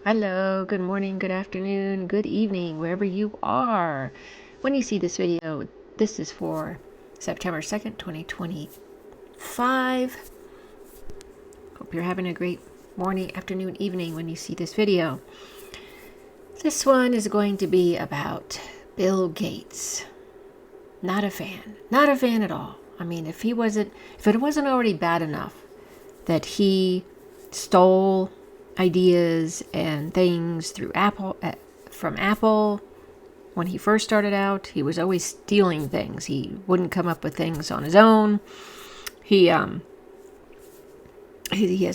Hello, good morning, good afternoon, good evening, wherever you are. When you see this video, this is for September 2nd, 2025. Hope you're having a great morning, afternoon, evening when you see this video. This one is going to be about Bill Gates. Not a fan. Not a fan at all. I mean, if it wasn't already bad enough that he stole ideas and things from Apple. When he first started out, he was always stealing things. He wouldn't come up with things on his own. He has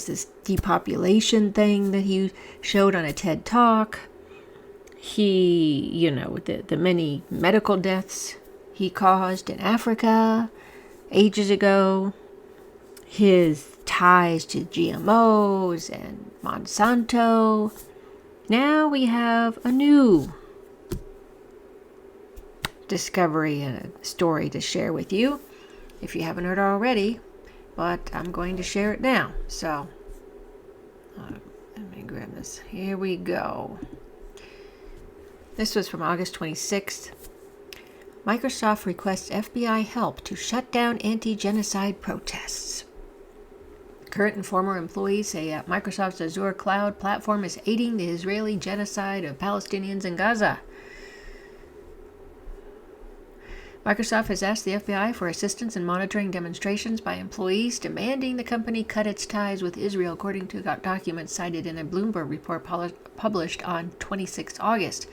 this depopulation thing that he showed on a TED Talk. The many medical deaths he caused in Africa ages ago. His ties to GMOs and Monsanto. Now we have a new discovery and a story to share with you, if you haven't heard already, but I'm going to share it now. So, let me grab this. Here we go. This was from August 26th. Microsoft requests FBI help to shut down anti-genocide protests. Current and former employees say Microsoft's Azure cloud platform is aiding the Israeli genocide of Palestinians in Gaza. Microsoft has asked the FBI for assistance in monitoring demonstrations by employees demanding the company cut its ties with Israel, according to documents cited in a Bloomberg report published on 26 August.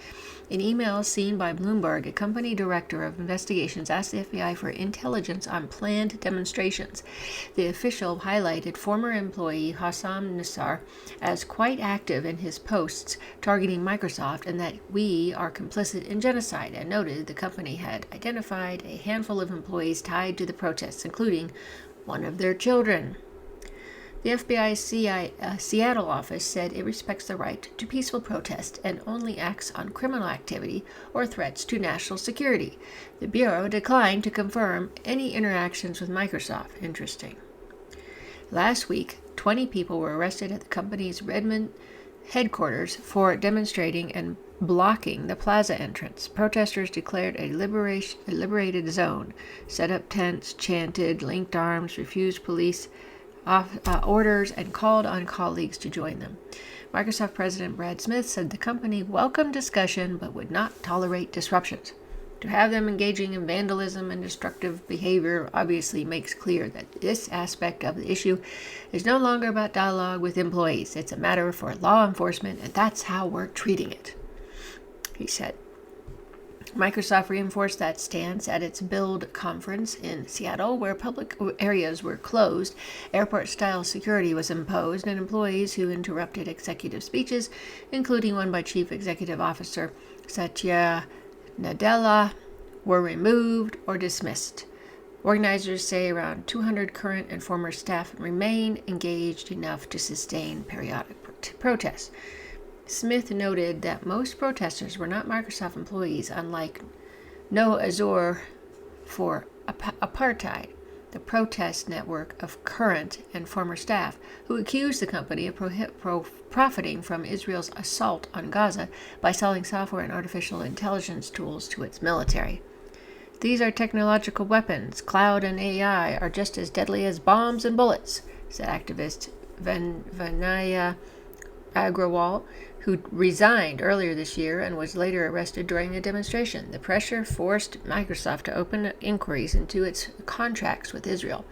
In emails seen by Bloomberg, a company director of investigations asked the FBI for intelligence on planned demonstrations. The official highlighted former employee Hassam Nassar as quite active in his posts targeting Microsoft and that we are complicit in genocide, and noted the company had identified a handful of employees tied to the protests, including one of their children. The FBI's Seattle office said it respects the right to peaceful protest and only acts on criminal activity or threats to national security. The Bureau declined to confirm any interactions with Microsoft. Interesting. Last week, 20 people were arrested at the company's Redmond headquarters for demonstrating and blocking the plaza entrance. Protesters declared a liberated zone, set up tents, chanted, linked arms, refused police orders, and called on colleagues to join them. Microsoft President Brad Smith said the company welcomed discussion but would not tolerate disruptions. To have them engaging in vandalism and destructive behavior obviously makes clear that this aspect of the issue is no longer about dialogue with employees. It's a matter for law enforcement, and that's how we're treating it, he said. Microsoft reinforced that stance at its Build conference in Seattle, where public areas were closed, airport-style security was imposed, and employees who interrupted executive speeches, including one by Chief Executive Officer Satya Nadella, were removed or dismissed. Organizers say around 200 current and former staff remain engaged enough to sustain periodic protests. Smith noted that most protesters were not Microsoft employees, unlike No Azure for Apartheid, the protest network of current and former staff who accused the company of profiting from Israel's assault on Gaza by selling software and artificial intelligence tools to its military. These are technological weapons. Cloud and AI are just as deadly as bombs and bullets, said activist Vinaya Agrawal, who resigned earlier this year and was later arrested during a demonstration. The pressure forced Microsoft to open inquiries into its contracts with Israel.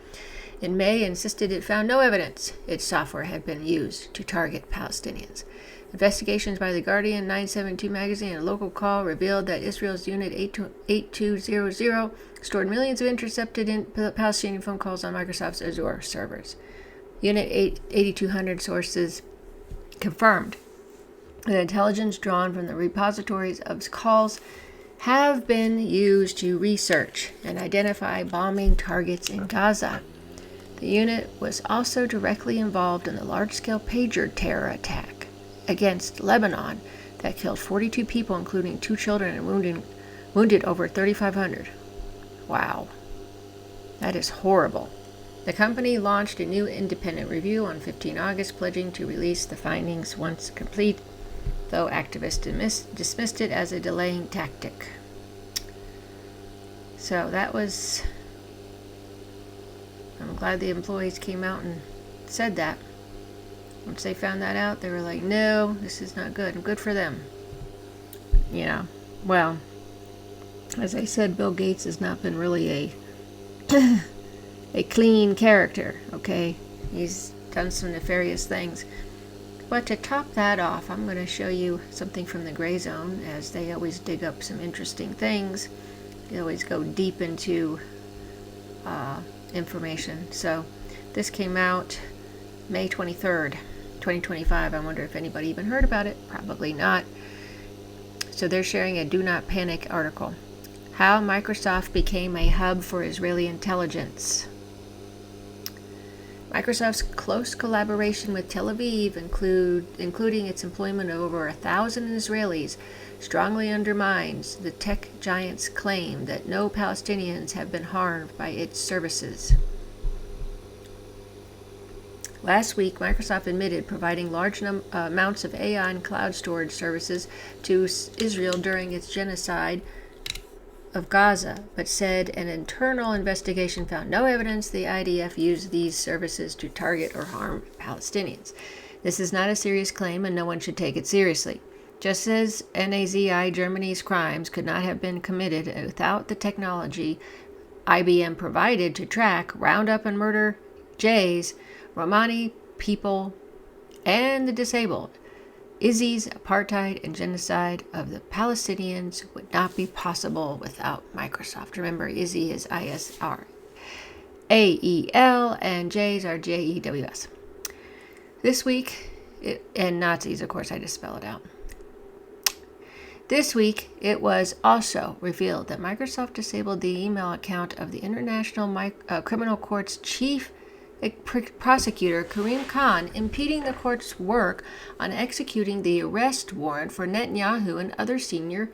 In May, insisted it found no evidence its software had been used to target Palestinians. Investigations by The Guardian, 972 magazine, and a local call revealed that Israel's Unit 8200 stored millions of intercepted Palestinian phone calls on Microsoft's Azure servers. Unit 8200 sources confirmed that intelligence drawn from the repositories of calls have been used to research and identify bombing targets in Gaza. The unit was also directly involved in the large-scale pager terror attack against Lebanon that killed 42 people, including 2 children, and wounded over 3,500. Wow. That is horrible. The company launched a new independent review on 15 August, pledging to release the findings once complete. though activists dismissed it as a delaying tactic. So that was, I'm glad the employees came out and said that. Once they found that out, they were like, no, this is not good. Good for them. Well, as I said, Bill Gates has not been really a clean character, okay? He's done some nefarious things. But to top that off, I'm going to show you something from the Gray Zone, as they always dig up some interesting things. They always go deep into information. So this came out May 23rd, 2025. I wonder if anybody even heard about it. Probably not. So they're sharing a Do Not Panic article. How Microsoft became a hub for Israeli intelligence. Microsoft's close collaboration with Tel Aviv, including its employment of over 1,000 Israelis, strongly undermines the tech giant's claim that no Palestinians have been harmed by its services. Last week, Microsoft admitted providing large amounts of AI and cloud storage services to Israel during its genocide of Gaza, but said an internal investigation found no evidence the IDF used these services to target or harm Palestinians. This is not a serious claim, and no one should take it seriously. Just as Nazi Germany's crimes could not have been committed without the technology IBM provided to track, round up, and murder Jays, Romani people, and the disabled, ISIS apartheid and genocide of the Palestinians would not be possible without Microsoft. Remember, ISI is ISRAEL and J's are JEWS. This week, and Nazis, of course, I just spell it out. This week, it was also revealed that Microsoft disabled the email account of the International Criminal Court's chief prosecutor Karim Khan, impeding the court's work on executing the arrest warrant for Netanyahu and other senior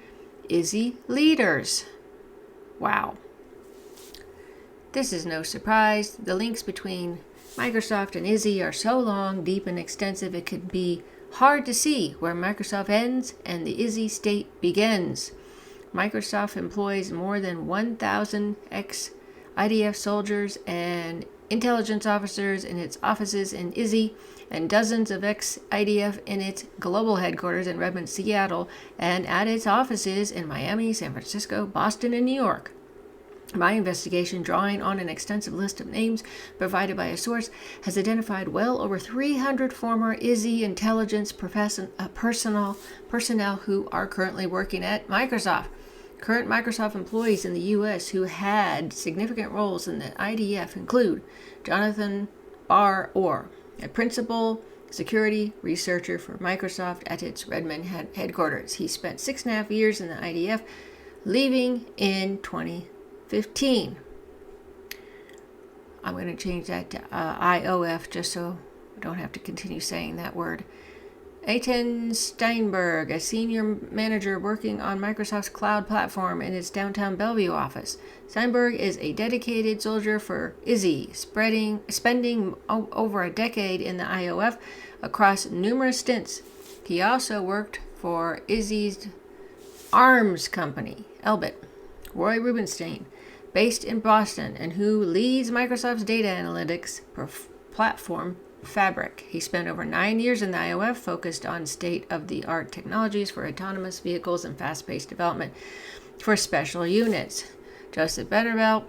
ISI leaders. Wow. This is no surprise. The links between Microsoft and ISI are so long, deep, and extensive it could be hard to see where Microsoft ends and the ISI state begins. Microsoft employs more than 1,000 ex-IDF soldiers and intelligence officers in its offices in ISI, and dozens of ex-IDF in its global headquarters in Redmond, Seattle, and at its offices in Miami, San Francisco, Boston, and New York. My investigation, drawing on an extensive list of names provided by a source, has identified well over 300 former ISI intelligence personnel who are currently working at Microsoft. Current Microsoft employees in the U.S. who had significant roles in the IDF include Jonathan Barr-Orr, a principal security researcher for Microsoft at its Redmond headquarters. He spent 6.5 years in the IDF, leaving in 2015. I'm going to change that to IOF just so I don't have to continue saying that word. Eitan Steinberg, a senior manager working on Microsoft's cloud platform in its downtown Bellevue office. Steinberg is a dedicated soldier for ISI, spending over a decade in the IOF across numerous stints. He also worked for ISI's arms company, Elbit, Roy Rubenstein, based in Boston, and who leads Microsoft's data analytics platform, Fabric. He spent over 9 years in the IOF, focused on state-of-the-art technologies for autonomous vehicles and fast-paced development for special units. Joseph Bennervelt,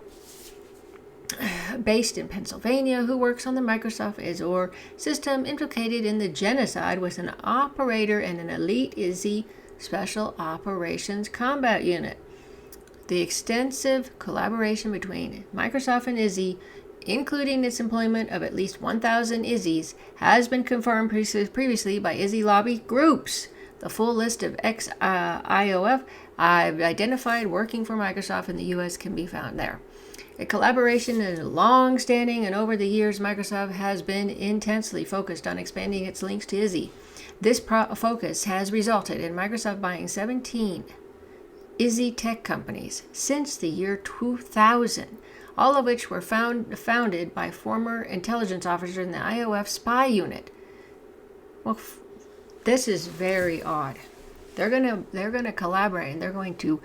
based in Pennsylvania, who works on the Microsoft Azure system implicated in the genocide, was an operator in an elite ISI Special Operations Combat Unit. The extensive collaboration between Microsoft and ISI, including its employment of at least 1,000 ISIs, has been confirmed previously by ISI lobby groups. The full list of ex-IOF I've identified working for Microsoft in the U.S. can be found there. A collaboration is long-standing, and over the years, Microsoft has been intensely focused on expanding its links to ISI. This focus has resulted in Microsoft buying 17 ISI tech companies since the year 2000, all of which were founded by former intelligence officers in the IOF spy unit. Well, This is very odd. They're gonna collaborate, and they're going to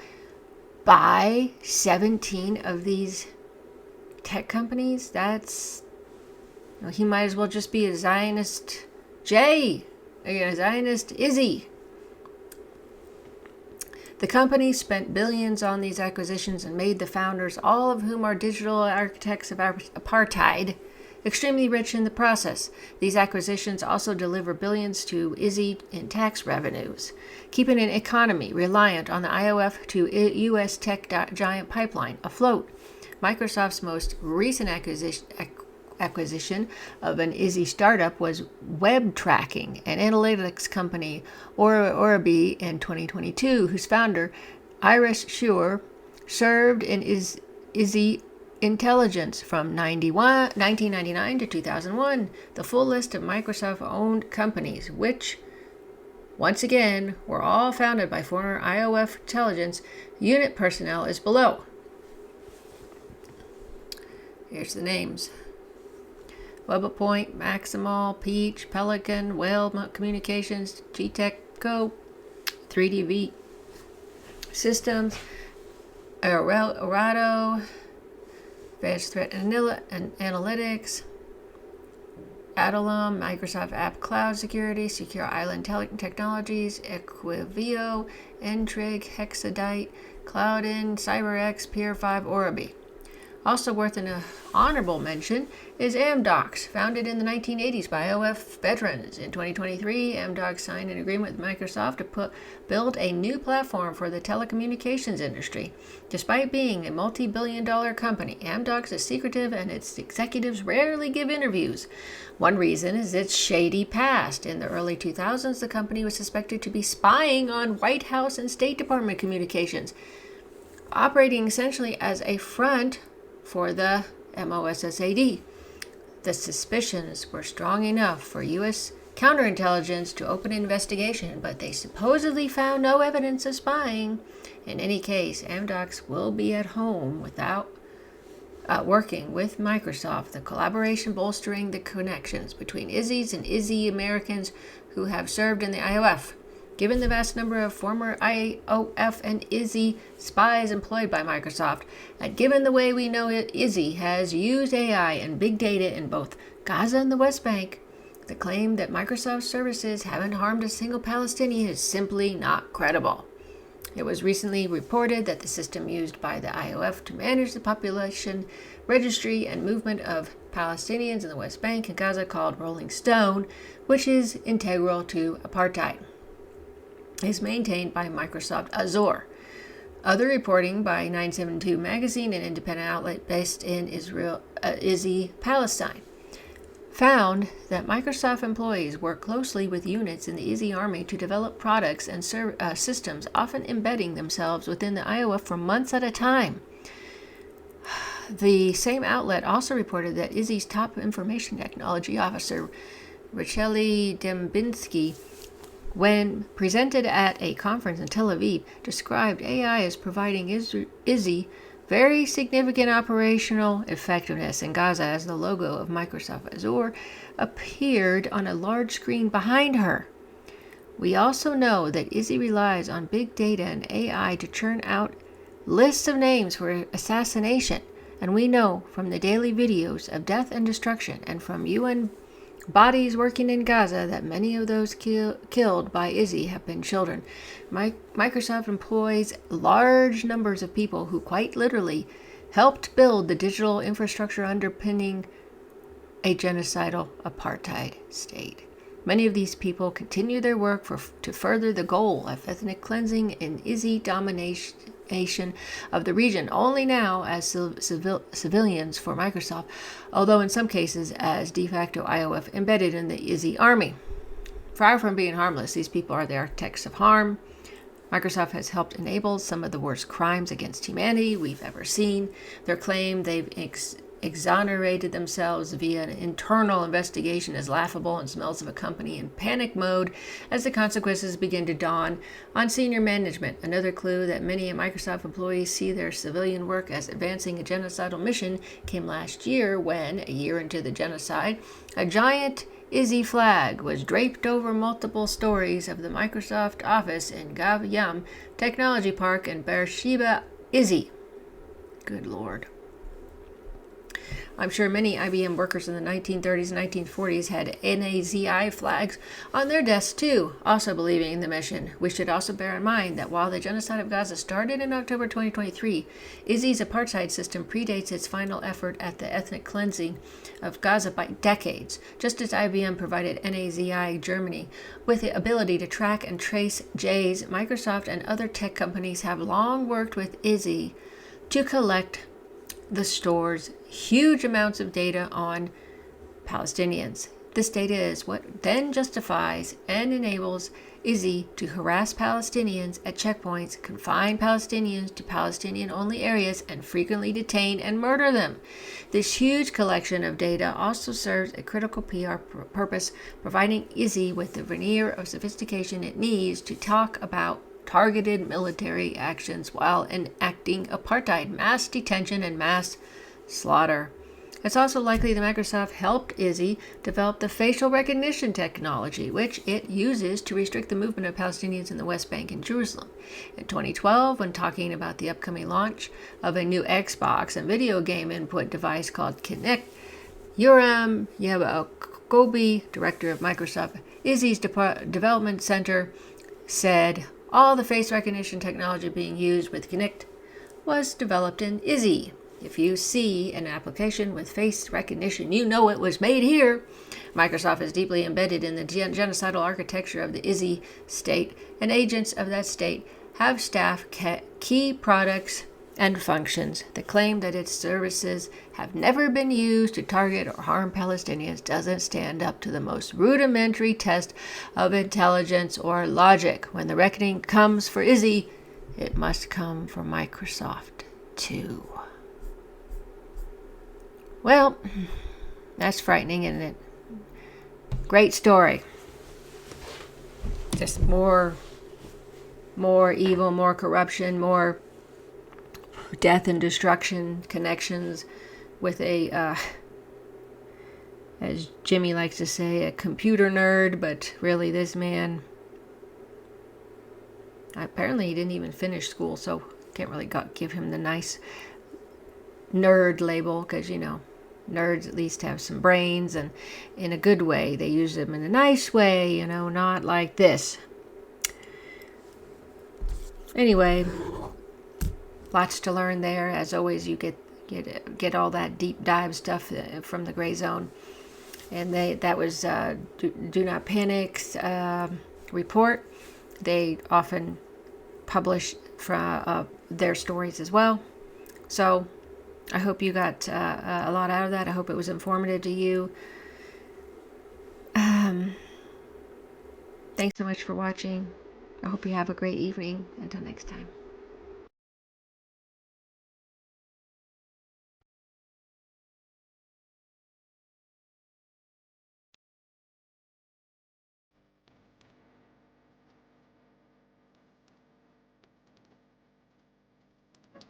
buy 17 of these tech companies. That's, he might as well just be a Zionist J, a Zionist Izzy. The company spent billions on these acquisitions and made the founders, all of whom are digital architects of apartheid, extremely rich in the process. These acquisitions also deliver billions to Izzy in tax revenues, keeping an economy reliant on the IOF to U.S. tech giant pipeline afloat. Microsoft's most recent acquisition of an Izzy startup was web tracking, an analytics company, Orabi, in 2022, whose founder, Iris Shure, served in Izzy Intelligence from 1999 to 2001. The full list of Microsoft-owned companies, which, once again, were all founded by former IOF intelligence unit personnel, is below. Here's the names. WebPoint, Maximal, Peach, Pelican, Whale Communications, GTech Co., 3DV Systems, Orado, Advanced Threat Analytics, Adalum, Microsoft App Cloud Security, Secure Island Technologies, Equivio, Entrig, Hexadite, Cloudin, CyberX, Peer5, Orabi. Also worth an honorable mention is Amdocs, founded in the 1980s by IOF veterans. In 2023, Amdocs signed an agreement with Microsoft to build a new platform for the telecommunications industry. Despite being a multi-billion-dollar company, Amdocs is secretive and its executives rarely give interviews. One reason is its shady past. In the early 2000s, the company was suspected to be spying on White House and State Department communications, operating essentially as a front for the Mossad. The suspicions were strong enough for U.S. counterintelligence to open an investigation, but they supposedly found no evidence of spying. In any case, Amdocs will be at home without working with Microsoft, the collaboration bolstering the connections between Izzy's and Izzy Americans who have served in the IOF. Given the vast number of former IOF and Izzy spies employed by Microsoft, and given the way we know Izzy has used AI and big data in both Gaza and the West Bank, the claim that Microsoft services haven't harmed a single Palestinian is simply not credible. It was recently reported that the system used by the IOF to manage the population registry and movement of Palestinians in the West Bank and Gaza, called Rolling Stone, which is integral to apartheid, is maintained by Microsoft Azure. Other reporting by 972 Magazine, an independent outlet based in Israel, Izzy, Palestine, found that Microsoft employees work closely with units in the Izzy Army to develop products and systems, often embedding themselves within the IOF for months at a time. The same outlet also reported that Izzy's top information technology officer, Racheli Dembinski, when presented at a conference in Tel Aviv, described AI as providing Izzy very significant operational effectiveness in Gaza as the logo of Microsoft Azure appeared on a large screen behind her. We also know that Izzy relies on big data and AI to churn out lists of names for assassination, and we know from the daily videos of death and destruction and from UN bodies working in Gaza that many of those killed by Izzy have been children. Microsoft employs large numbers of people who quite literally helped build the digital infrastructure underpinning a genocidal apartheid state. Many of these people continue their work to further the goal of ethnic cleansing and Izzy domination of the region, only now as civilians for Microsoft, although in some cases as de facto IOF embedded in the Izzy army. Far from being harmless, these people are the architects of harm. Microsoft has helped enable some of the worst crimes against humanity we've ever seen. Their claim they've exonerated themselves via an internal investigation is laughable and smells of a company in panic mode as the consequences begin to dawn on senior management. Another clue that many Microsoft employees see their civilian work as advancing a genocidal mission came last year when, a year into the genocide, a giant IZZY flag was draped over multiple stories of the Microsoft office in Gavyam Technology Park in Beersheba, IZZY. Good Lord. I'm sure many IBM workers in the 1930s and 1940s had NAZI flags on their desks too, also believing in the mission. We should also bear in mind that while the genocide of Gaza started in October 2023, IZZY's apartheid system predates its final effort at the ethnic cleansing of Gaza by decades, just as IBM provided NAZI Germany with the ability to track and trace J's. Microsoft and other tech companies have long worked with IZZY to collect the store's huge amounts of data on Palestinians. This data is what then justifies and enables IZZY to harass Palestinians at checkpoints, confine Palestinians to Palestinian-only areas, and frequently detain and murder them. This huge collection of data also serves a critical PR purpose, providing IZZY with the veneer of sophistication it needs to talk about targeted military actions while enacting apartheid, mass detention, and mass slaughter. It's also likely that Microsoft helped IZZY develop the facial recognition technology, which it uses to restrict the movement of Palestinians in the West Bank and Jerusalem. In 2012, when talking about the upcoming launch of a new Xbox and video game input device called Kinect, Yoram Yabakobi, director of Microsoft IZZY's development center, said, all the face recognition technology being used with Kinect was developed in IZZY. If you see an application with face recognition, you know it was made here. Microsoft is deeply embedded in the genocidal architecture of the IZZY state, and agents of that state have staff key products and functions. The claim that its services have never been used to target or harm Palestinians doesn't stand up to the most rudimentary test of intelligence or logic. When the reckoning comes for IZZY, it must come for Microsoft too. Well, that's frightening, isn't it? Great story. Just more evil, more corruption, more death and destruction connections with a, as Jimmy likes to say, a computer nerd, but really this man, apparently he didn't even finish school, so can't really give him the nice nerd label, because, you know, nerds at least have some brains, and in a good way. They use them in a nice way, you know, not like this. Anyway, lots to learn there. As always, you get all that deep dive stuff from the Gray Zone, and that was Do Not Panic's report. They often publish from their stories as well. So I hope you got a lot out of that. I hope it was informative to you. Thanks so much for watching. I hope you have a great evening. Until next time.